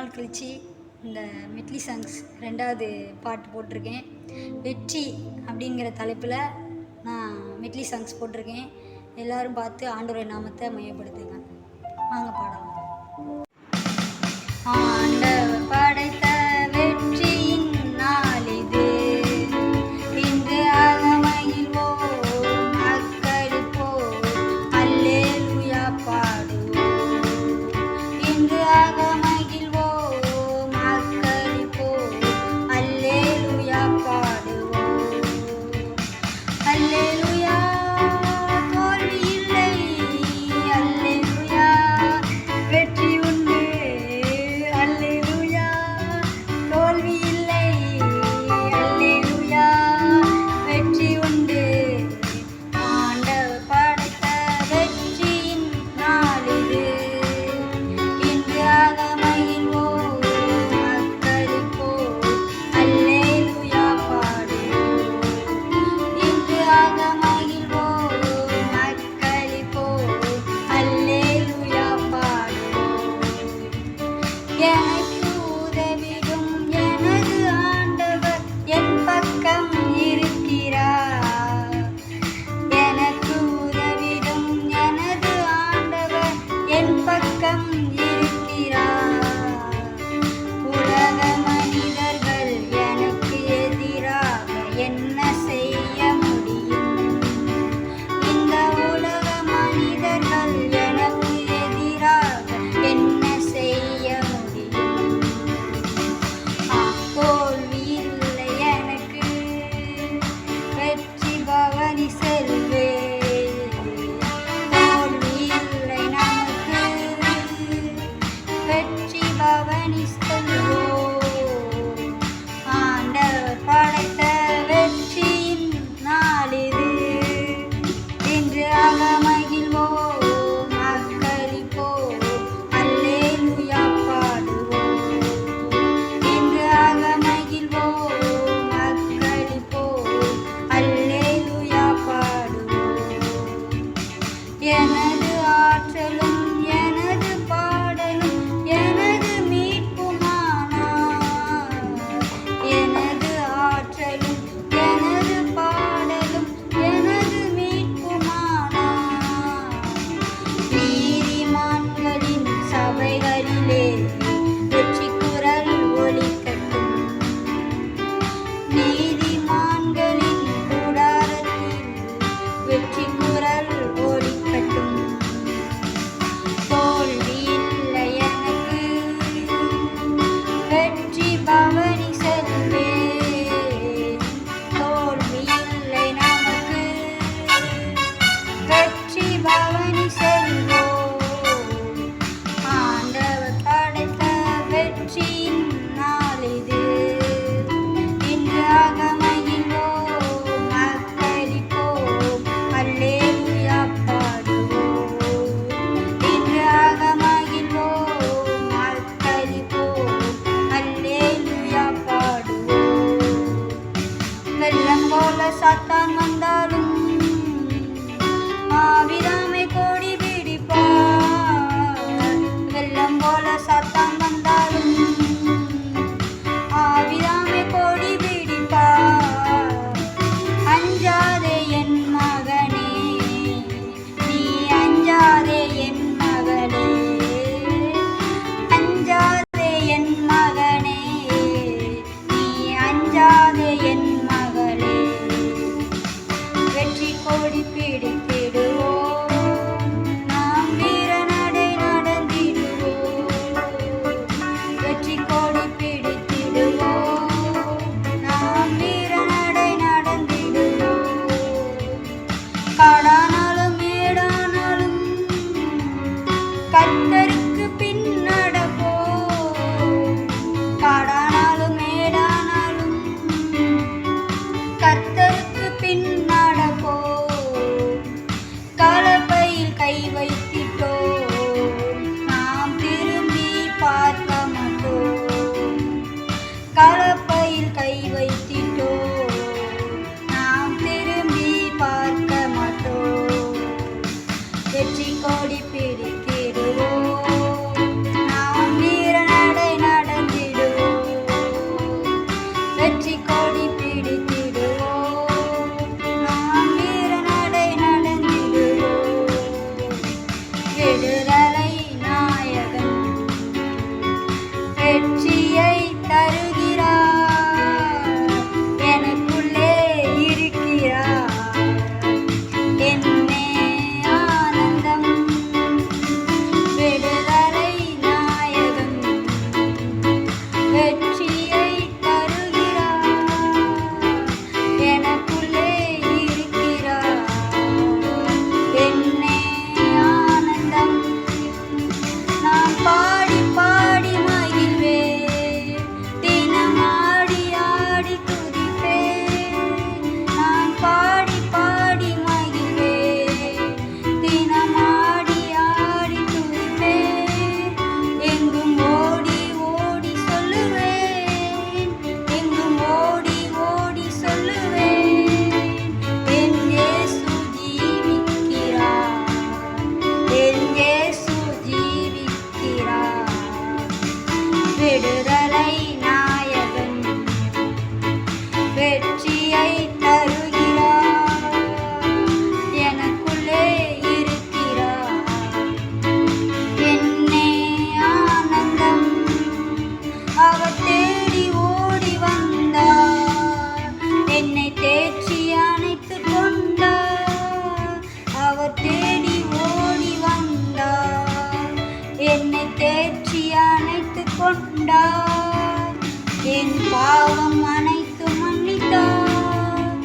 நாள் கழித்து இந்த மெட்லி சாங்ஸ் 2வது பாட்டு போட்டிருக்கேன். வெற்றி அப்படிங்கிற தலைப்பில் நான் மெட்லி சாங்ஸ் போட்டிருக்கேன். எல்லோரும் பார்த்து ஆண்டவருடைய நாமத்தை மையப்படுத்துங்க. வாங்க பாடலாம். ஆண்டவர் படைத்த வெற்றியின் நாள் இது, இன்று அகமகிழ்வோம் அக்களிப்போம் அல்லேலூயா பாடுவோம். இன்று அகமகிழ்வோம் அக்களிப்போம் அல்லேலூயா பாடுவோம். அல்லேலூயா தோல்வி இல்லை, அல்லேலூயா வெற்றி உண்டு, அல்லேலூயா தோல்வி இல்லை, அல்லேலூயா வெற்றி உண்டு. ஆண்டவர் படைத்த வெற்றியின் நாள் இது, இன்று அகமகிழ்வோம் அக்களிப்போம் அல்லேலூயா பாடுவோம். இன்று அகமகிழ்வோம் அக்களிப்போம் அல்லேலூயா பாடுவோம். எனக்கு உதவிடும் எனது ஆண்டவர் என் பக்கம் இருக்கிறார். எனக்கு உதவிடும் எனது ஆண்டவர் என் பக்கம் இருக்கிறார். உலக மனிதர்கள் எனக்கு எதிராக என்ன செய்ய முடியும்? இந்த உலக மனிதர்கள் எனக்கு எதிராக என்ன செய்ய முடியும்? தோல்வி இல்லை எனக்கு, வெற்றி பவனி செல்வேன். தோல்வி இல்லை நமக்கு, வெற்றி பவனி செல்வோம். ஆண்டவர் படைத்த வெற்றியின் நாள் இது, இன்று அகமகிழ்வோம் அக்களிப்போம் அல்லேலூயா பாடுவோம். இன்று அகமகிழ்வோம் அக்களிப்போம் அல்லேலூயா பாடுவோம். எனது ஆற்றலும் எனது பாடலும் எனது மீட்புமானார். எனது ஆற்றலும் எனது பாடலும் எனது மீட்புமானார். நீதிமான்களின் சபைகளிலே வெற்றி குரல் ஒலிக்கட்டும். நீதிமான்களின் கூடாரத்தில் வெற்றி குரல் ஒலிக்கட்டும். தோல்வி இல்லை எனக்கு, வெற்றி பவனி செல்வேன். தோல்வி இல்லை நமக்கு, வெற்றி பவனி செல்வோம். ஆண்டவர் படைத்த வெற்றியின் நாள் இது, இன்று அகமகிழ்வோம் அக்களிப்போம் அல்லேலூயா பாடுவோம். இன்று அகமகிழ்வோம் அக்களிப்போம் அல்லேலூயா பாடுவோம். வெள்ளம் போல சாத்தான் வந்தாலும் ஆவிதாமை கோடி பிடிப்பார். வெள்ளம் போல சாத்தான் வந்தாலும் ஆவிதாமை கோடி பிடிப்பார். அஞ்சாதே என் மகனே, நீ அஞ்சாதே என் மகளே. அஞ்சாதே என் மகனே, நீ அஞ்சாதே என் மகளே. வெற்றி கொடி பிடித்திடுவோம், நாம் வீர நடை நடந்திடுவோம். விடுதலை நாயகன் வெற்றியை தருகிறார், எனக்குள்ளே இருக்கிறார், என்னே ஆனந்தம். விடுதலை நாயகன் வெற்றியை தருகிறார், எனக்குள்ளே இருக்கிறார், என்னே ஆனந்தம். நான் பாடி பாடி மகிழ்வேன், தினம் ஆடி ஆடி துதிப்பேன். நான் பாடி பாடி மகிழ்வேன், தினம் ஆடி ஆடி துதிப்பேன். எங்கும் ஓடி ஓடி சொல்லுவேன், எங்கும் ஓடி ஓடி சொல்லுவேன், என் இயேசு ஜீவிக்கிறார், என் இயேசு ஜீவிக்கிறார். விடுதலை நாயகன் வெற்றியை தருகிறார், எனக்குள்ளே இருக்கிறார், என்னே ஆனந்தம். அவர் தேடி ஓடி வந்தார், என்னை தேற்றி அணைத்துக் கொண்டார். அவர் தேடி ஓடி வந்தார், என்னை தேற்றி அணைத்துக் கொண்டார். என் பாவம் அனைத்து மன்னித்தார்,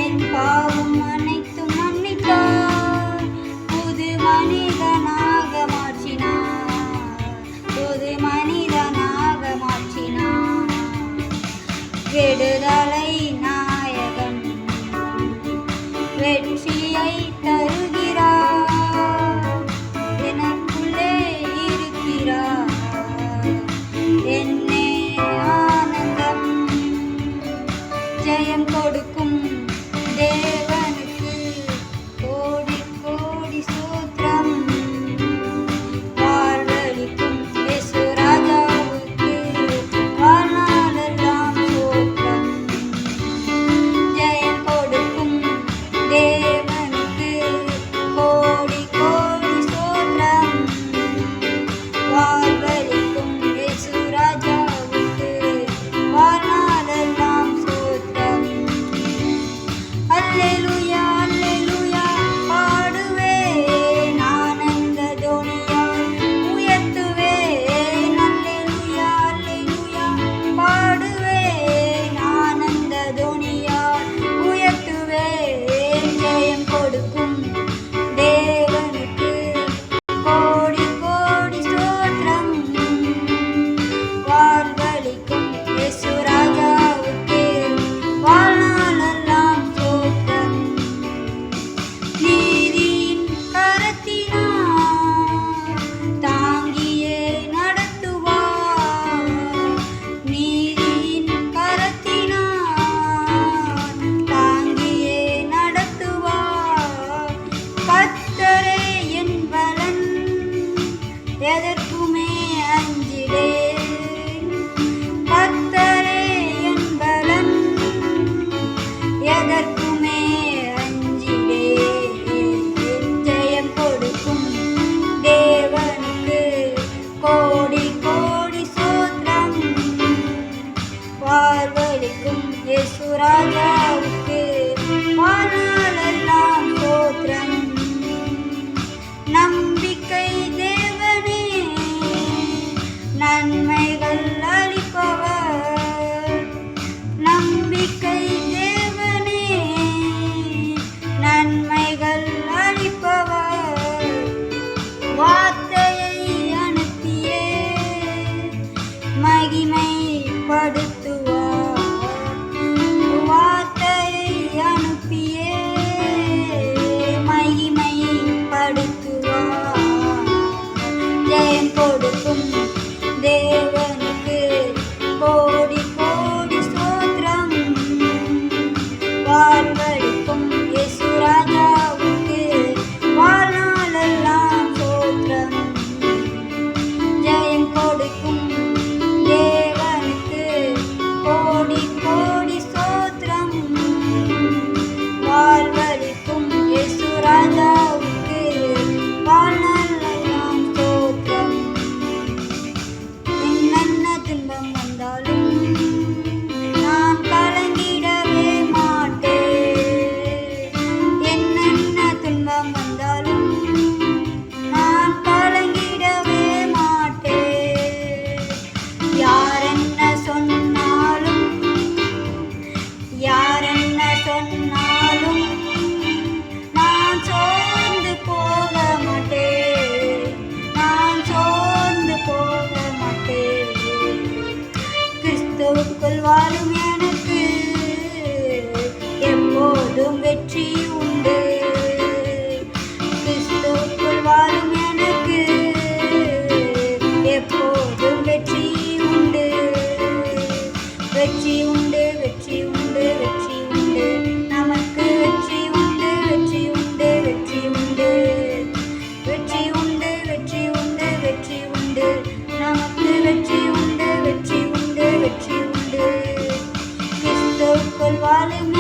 என் பாவம் அனைத்து மன்னித்தார். புது மனிதனாக மாற்றினார், புது மனிதனாக மாற்றினார். விடுதலை நாயகன் வெற்றியை தருகிறார், எனக்குள்ளே இருக்கிறார், என்னே ஆனந்தம். ஜெயம் கொடுக்கும் தேவனுக்கு கோடி கோடி ஸ்தோத்திரம். வாழ்வளிக்கும் இயேசு ராஜாவுக்கு வாழ்நாளெல்லாம் ஸ்தோத்திரம். ஜெயம் கொடுக்கும் தேவனுக்கு கோடி கோடி ஸ்தோத்திரம். வாழ்வளிக்கும் இயேசு ராஜாவுக்கு வாழ்நாளெல்லாம் ஸ்தோத்திரம். அல்லேலூயா அல்லேலூயா பாடுவேன், ஆனந்த தொனியால் உயர்த்துவேன். அல்லேலூயா அல்லேலூயா பாடுவேன், ஆனந்த தொனியால் உயர்த்துவேன். ஜெயம் கொடுக்கும் தேவனுக்கு கோடி கோடி ஸ்தோத்திரம். வாழ்வளிக்கும் இயேசு ராஜாவுக்கு வாழ்நாளெல்லாம் ஸ்தோத்திரம். நீதியின் கரத்தினால் தாங்கியே நடத்துவார், நீதியின் கரத்தினால் தாங்கியே நடத்துவார். கர்த்தரே என் பலன், எதற்குமே அஞ்சிடேன். கர்த்தரே என் பலன், எதற்குமே அஞ்சிடேன். ஜெயம் கொடுக்கும் தேவனுக்கு கோடி கோடி ஸ்தோத்திரம். வாழ்வளிக்கும் இயேசு ராஜாவுக்கு வாழ்நாளெல்லாம் ஸ்தோத்திரம். நம்பிக்கை தேவனே, நன்மைகள் அளிப்பவர். நம்பிக்கை தேவனே, நன்மைகள் அளிப்பவர். வார்த்தையை அனுப்பியே மகிமைப்படுத்துவார், வார்த்தை வெற்றி உண்டு. கிறிஸ்துவுக்குள் வாழும் எனக்கு எப்போதும் வெற்றி உண்டு. வெற்றி உண்டு, வெற்றி உண்டு, வெற்றி உண்டு, நமக்கு வெற்றி உண்டு, வெற்றி உண்டு, வெற்றி உண்டு, வெற்றி உண்டு, வெற்றி உண்டு, வெற்றி உண்டு, நமக்கு வெற்றி உண்டு, வெற்றி உண்டு, வெற்றி உண்டு. கிறிஸ்துவுக்குள் வாழும்